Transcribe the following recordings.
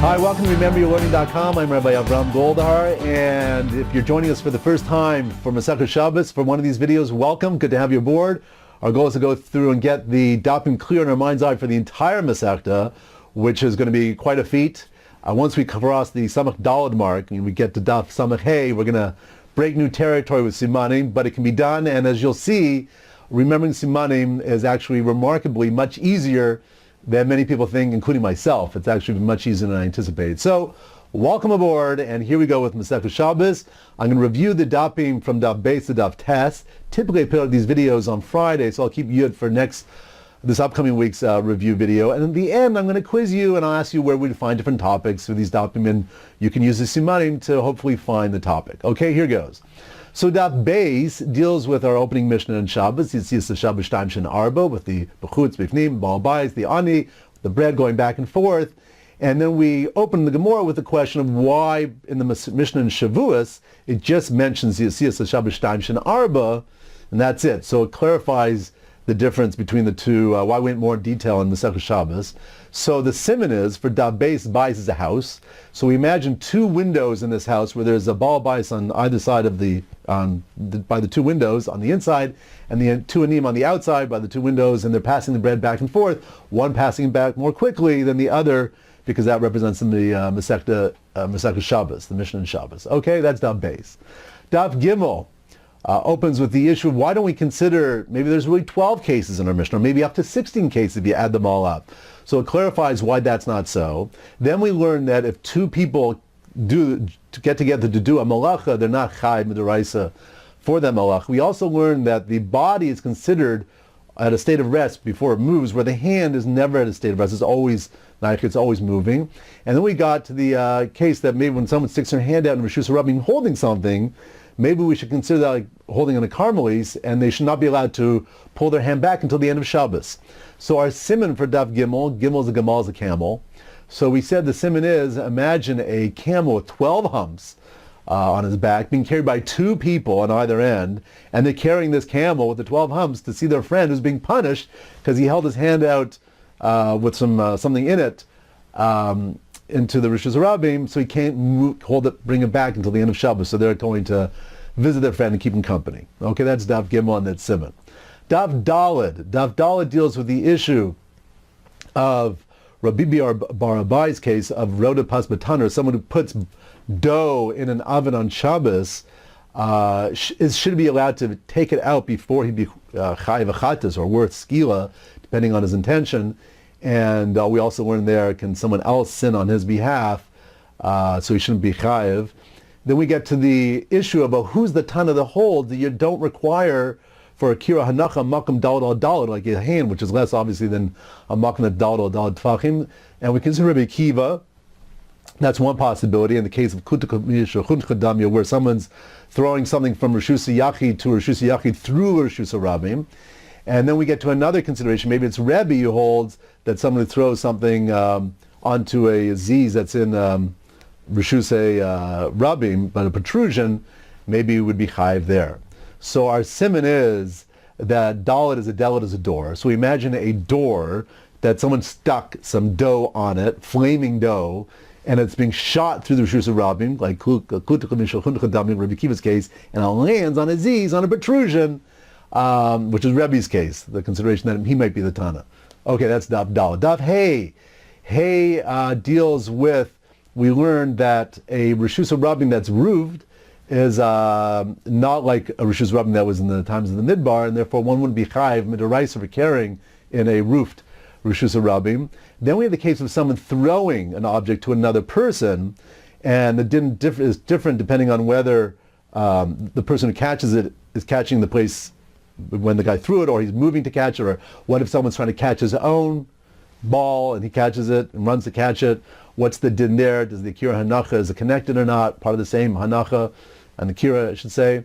Hi, welcome to RememberYourLearning.com. I'm Rabbi Avram Goldhar, and if you're joining us for the first time for Masechah Shabbos, for one of these videos, welcome. Good to have you aboard. Our goal is to go through and get the dapim clear in our mind's eye for the entire Masechta, which is going to be quite a feat. Once we cross the Samach Daled mark and we get to Daf Samach Hey, we're going to break new territory with Simanim, but it can be done, and as you'll see, remembering Simanim is actually remarkably much easier than many people think, including myself. It's actually much easier than I anticipated. So, welcome aboard, and here we go with Masechah Shabbos. I'm going to review the dapim from Daf Beis to Daf Tes. Typically I put out these videos on Friday, so I'll keep you for this upcoming week's review video. And at the end, I'm going to quiz you, and I'll ask you where we find different topics for these dapim, and you can use the Simanim to hopefully find the topic. Okay, here goes. So Daf Beis deals with our opening Mishnah in Shabbos. You see it's the Shabbos Shtaim Shin Arba with the Bechutz, Bifnim, Baal Bayis, the Ani, the bread going back and forth. And then we open the Gemara with the question of why in the Mishnah in Shavuos it just mentions the Shabbos Shtaim Shin Arba, and that's it. So it clarifies the difference between the two, why we went more detail in Masechah Shabbos. So the siman is, for Daf Beis, Bayis is a house. So we imagine two windows in this house where there's a Baal Bayis on either side of by the two windows on the inside, and the two anim on the outside by the two windows, and they're passing the bread back and forth, one passing back more quickly than the other, because that represents in the Masechah Shabbos, the Mishnah in Shabbos. Okay, that's Daf Beis. Daf Gimel opens with the issue of why don't we consider, maybe there's really 12 cases in our Mishnah, or maybe up to 16 cases if you add them all up. So it clarifies why that's not so. Then we learn that if two people get together to do a malacha, they're not chai midaraisa for that malacha. We also learn that the body is considered at a state of rest before it moves, where the hand is never at a state of rest. It's always moving. And then we got to the case that maybe when someone sticks their hand out in Rishus Rabbim holding something, maybe we should consider that like holding on a carmelis, and they should not be allowed to pull their hand back until the end of Shabbos. So our siman for Daf Gimel is a Gamal is a camel. So we said the siman is, imagine a camel with 12 humps on his back, being carried by two people on either end, and they're carrying this camel with the 12 humps to see their friend who's being punished because he held his hand out with something in it into the Rishus Rabbim, so he can't bring it back until the end of Shabbos. So they're going to visit their friend and keep him company. Okay, that's Daf Gimel and that's Siman. Daf Daled deals with the issue of Rabbi Bar Abai's case of Roda Pas Bataner, someone who puts dough in an oven on Shabbos, should be allowed to take it out before he be chayiv achatas or worth skila, depending on his intention. And we also learn there, can someone else sin on his behalf, so he shouldn't be chayiv. Then we get to the issue about who's the Tana that holds that you don't require for a kira hanacha makam dalad al dalad, like a hand, which is less obviously than a makam dalad al dalad tfachim. And we consider Rabbi Kiva. That's one possibility in the case of kutakamish or chunchadamya, where someone's throwing something from Rishus Yachid to Rishus Yachid through Rishus Rabbim. And then we get to another consideration. Maybe it's Rebbe who holds that someone who throws something onto a ziz that's in Rishus Rabbim, but a protrusion, maybe would be chayiv there. So our siman is that dalet is a door. So we imagine a door that someone stuck some dough on it, flaming dough, and it's being shot through the Rishus Rabbim, like Rabbi Kiva's case, and it lands on a ziz, on a protrusion, which is Rebbe's case, the consideration that he might be the Tana. Okay, that's Daf Daled. Daf Hey deals with, we learned that a Rishus Rabbim that's roofed is not like a Rishus Rabbim that was in the times of the Midbar, and therefore one wouldn't be chayiv midaraisa for carrying in a roofed Rishus Rabbim. Then we have the case of someone throwing an object to another person, and the din is different depending on whether the person who catches it is catching the place when the guy threw it, or he's moving to catch it, or what if someone's trying to catch his own ball and he catches it and runs to catch it? What's the din there? Does the kira hanacha, is it connected or not? Part of the same hanacha and the kira, I should say.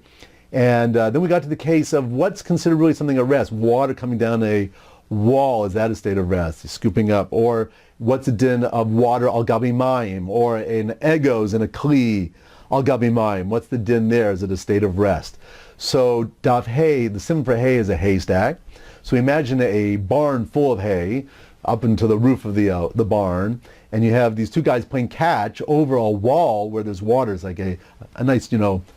And then we got to the case of what's considered really something of rest. Water coming down a wall, is that a state of rest? Scooping up. Or what's the din of water al gabi mayim, or an egos in a kli al gabi mayim? What's the din there? Is it a state of rest? So daf hay, the sim for hay is a haystack. So imagine a barn full of hay. up into the roof of the barn, and you have these two guys playing catch over a wall where there's water. It's like a nice,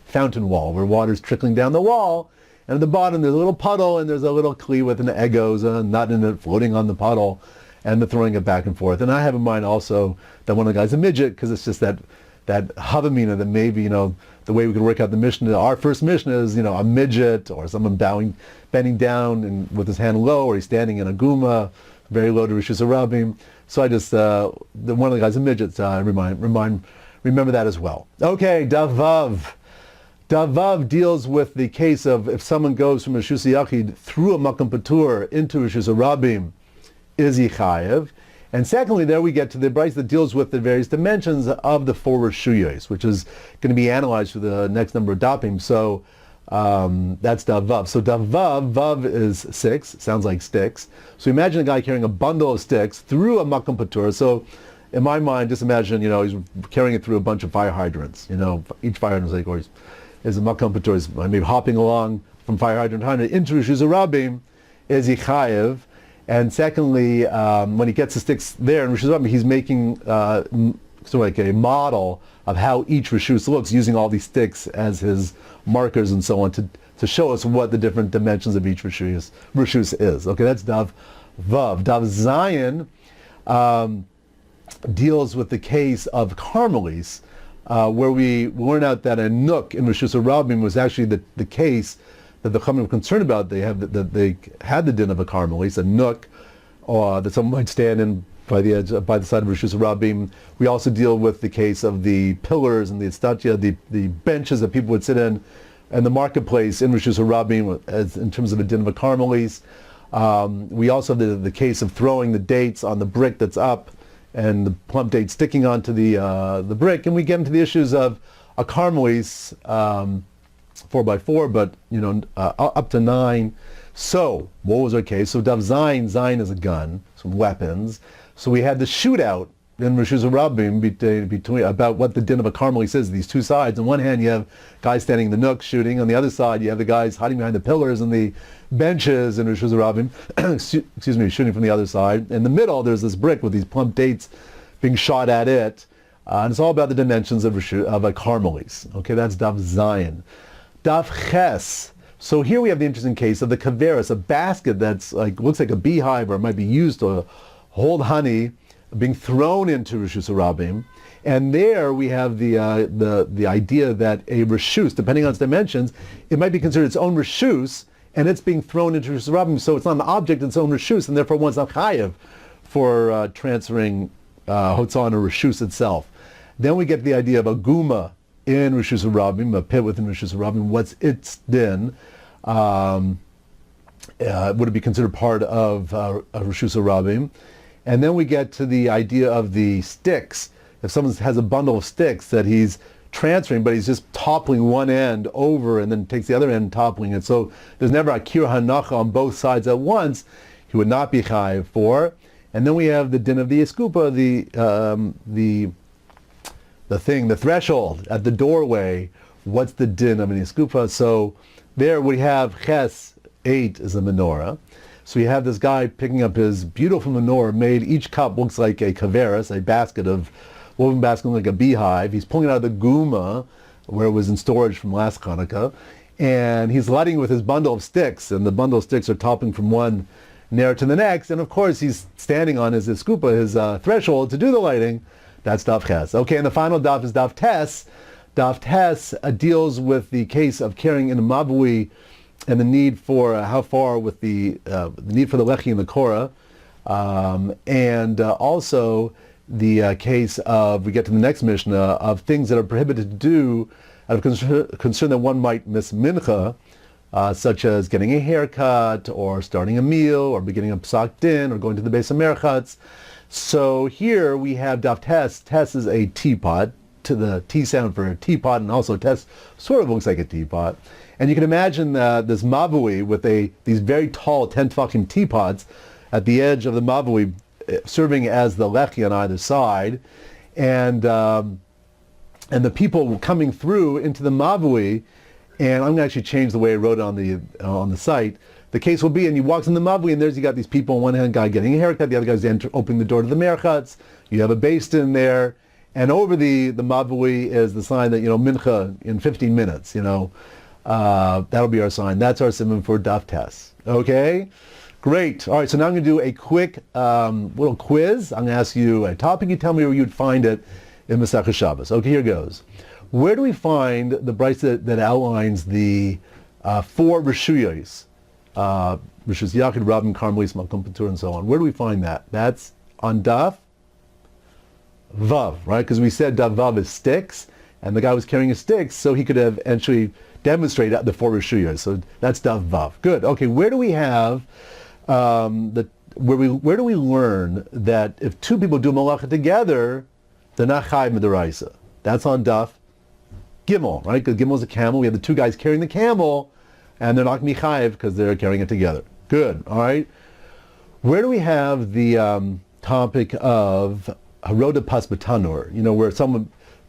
fountain wall where water's trickling down the wall. And at the bottom there's a little puddle, and there's a little kli with an egos, a nut in it floating on the puddle, and they're throwing it back and forth. And I have in mind also that one of the guys is a midget, because it's just that havamina that maybe, the way we could work out the Mishnah, our first Mishnah is, a midget, or someone bending down and with his hand low, or he's standing in a guma, very low to Rishus Harabim. So I just, one of the guys, a midget, remember that as well. Okay, Davav. Davav deals with the case of if someone goes from Rishus Yachid through a Makam Patur into Rishus Harabim, is he chayev? And secondly, there we get to the brayz that deals with the various dimensions of the four reshuyos, which is going to be analyzed for the next number of dapim. So that's Davav. So Davav, Vav is 6, sounds like sticks. So imagine a guy carrying a bundle of sticks through a Makam Patur. So in my mind, just imagine, he's carrying it through a bunch of fire hydrants. Each fire hydrant is like, or is a Makam Patur, is maybe hopping along from fire hydrant to hydrant into Rishus Harabim, is he chayev? And secondly, when he gets the sticks there in Rishus Harabim, he's making sort of like a model of how each Rishus looks, using all these sticks as his markers and so on to show us what the different dimensions of each Rishus is. Okay, that's Dav Vav. Dav Zayin deals with the case of Carmelis, where we learn out that a nook in Rishus Harabim was actually the case that the Chachamim were concerned about. They had the din of a Carmelis, a nook that someone might stand in by the side of Rishus Harabim. We also deal with the case of the pillars and the istatya, the benches that people would sit in, and the marketplace in Rishus Harabim as in terms of a din of a Carmelis. We also have the case of throwing the dates on the brick that's up, and the plump date sticking onto the brick, and we get into the issues of a Carmelis. 4x4, but up to 9. So what was our case? So Dav Zayin is a gun, some weapons. So we had the shootout in Rishus Harabim between about what the din of a Carmelis is. These two sides. On one hand, you have guys standing in the nook shooting. On the other side, you have the guys hiding behind the pillars and the benches in Rishus Harabim. excuse me, shooting from the other side. In the middle, there's this brick with these plump dates being shot at it, and it's all about the dimensions of a Carmelis. Okay, that's Dav Zayin. Dav Ches. So here we have the interesting case of the kaveris, a basket that's looks like a beehive, or it might be used to hold honey, being thrown into Rishus Harabim. And there we have the idea that a reshus, depending on its dimensions, it might be considered its own reshus, and it's being thrown into Rishus Harabim. So it's not an object, its own reshus, and therefore one's not chayev for transferring hotzah or reshus itself. Then we get the idea of a guma in Rishus Harabim, a pit within Rishus Harabim. What's its din? Would it be considered part of Rishus Harabim? And then we get to the idea of the sticks. If someone has a bundle of sticks that he's transferring, but he's just toppling one end over and then takes the other end toppling it. So there's never a kir hanacha on both sides at once. He would not be chayiv for. And then we have the din of the eskupa, the threshold at the doorway. What's the din of an eskupa? So there we have ches 8 is a menorah. So you have this guy picking up his beautiful menorah made. Each cup looks like a kaveris, a basket of woven basket like a beehive. He's pulling it out of the guma where it was in storage from last Hanukkah, and he's lighting with his bundle of sticks, and the bundle of sticks are topping from one nair to the next, and of course he's standing on his eskupa, his threshold, to do the lighting. That's Dav Ches. Okay, and the final Dav is Dav Tes. Dav Tes deals with the case of carrying in a mavui and the need for how far with the need for the lechi and the korah, and also the case of, we get to the next Mishnah, of things that are prohibited to do out of concern that one might miss mincha, such as getting a haircut, or starting a meal, or beginning a psak din, or going to the base of merchatz. So here we have Dav Tes. Tes is a teapot, to the T sound for a teapot, and also Tes sort of looks like a teapot. And you can imagine this mavui with these very tall 10 tefachim teapots at the edge of the mavui, serving as the lechi on either side, and the people coming through into the mavui. And I'm going to actually change the way I wrote it on the site. the case will be, and he walks in the Mavui, and you got these people on one hand, guy getting a haircut, the other guy's opening the door to the merchatz. You have a beis din there, and over the Mavui is the sign that, mincha in 15 minutes, that'll be our sign. That's our siman for daf tes. Okay? Great. All right, so now I'm going to do a quick little quiz. I'm going to ask you a topic. You tell me where you'd find it in Masechah Shabbos. Okay, here goes. Where do we find the brisa that outlines the 4 reshuyos? Reshus Yachid, Rabin, Karmelis, Malkum Patur, and so on. Where do we find that? That's on daf Vav, right? Because we said daf Vav is sticks, and the guy was carrying a stick, so he could have actually demonstrated the 4 reshuyos. So that's daf Vav. Good. Okay, where do we have where do we learn that if 2 people do malacha together, they're not chayiv midaraisa? That's on daf Gimel, right? Because Gimel is a camel. We have the 2 guys carrying the camel, and they're not going to be chayiv because they're carrying it together. Good. All right. Where do we have the topic of haroda pas b'tanur? Where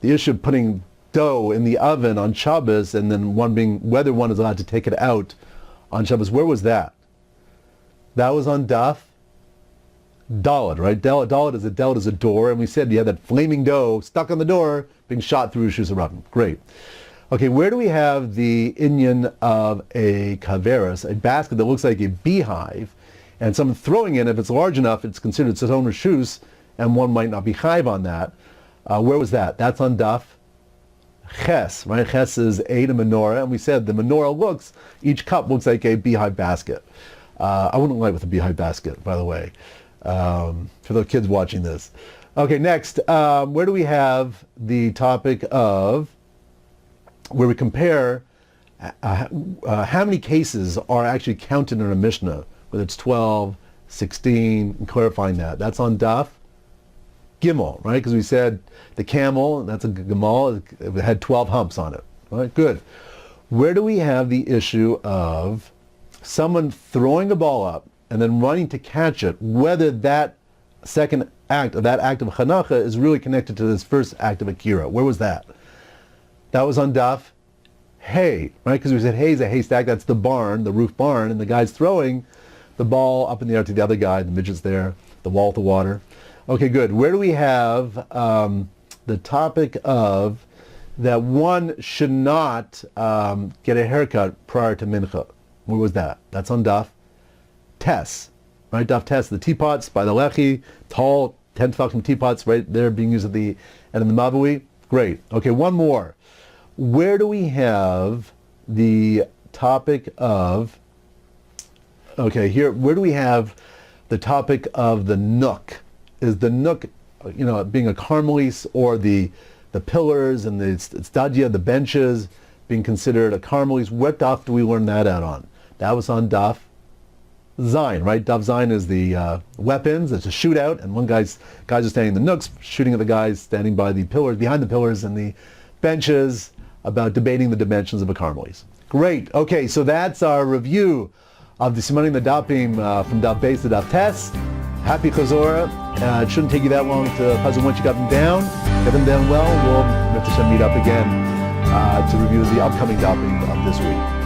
the issue of putting dough in the oven on Shabbos, and then whether one is allowed to take it out on Shabbos. Where was that? That was on daf Daled, right? Daled is a door, and we said you had that flaming dough stuck on the door being shot through Rishus Rabin. Great. Okay, where do we have the inyan of a kaveras, a basket that looks like a beehive, and someone throwing it, if it's large enough, it's considered its own rishus, and one might not be chayiv on that. Where was that? That's on daf Ches, right? Ches is a menorah, and we said the menorah each cup looks like a beehive basket. I wouldn't like with a beehive basket, by the way, for the kids watching this. Okay, next, where do we have the topic of where we compare how many cases are actually counted in a Mishnah, whether it's 12, 16, and clarifying that. That's on daf Gimel, right? Because we said the camel, that's a Gemal, it had 12 humps on it. All right, good. Where do we have the issue of someone throwing a ball up and then running to catch it, whether that second act of Hanacha is really connected to this first act of Akira? Where was that? That was on daf Hay, right? Because we said hay is a haystack, that's the barn, the roof barn, and the guy's throwing the ball up in the air to the other guy, the midget's there, the wall with the water. Okay, good. Where do we have the topic of that one should not get a haircut prior to mincha? Where was that? That's on daf Tes, right? Daf Tes, the teapots by the Lechi, tall 10 tefachim teapots right there being used at the end of the Mavui. Great. Okay, one more. Where do we have the topic of, where do we have the topic of the nook? Is the nook, being a Carmelis, or the pillars and the stadia, the benches, being considered a Carmelis? What daf do we learn that out on? That was on daf Zayin, right? Daf Zayin is the weapons. It's a shootout, and guys are standing in the nooks, shooting at the guys standing by the pillars, behind the pillars and the benches, about debating the dimensions of a Carmelis. Great. Okay, so that's our review of the Simanim the Dapim from Daf Beis to Daf Tes. Happy Chazorah. It shouldn't take you that long to puzzle once you got them down. Get them down well. We'll meet up again to review the upcoming Dapim of this week.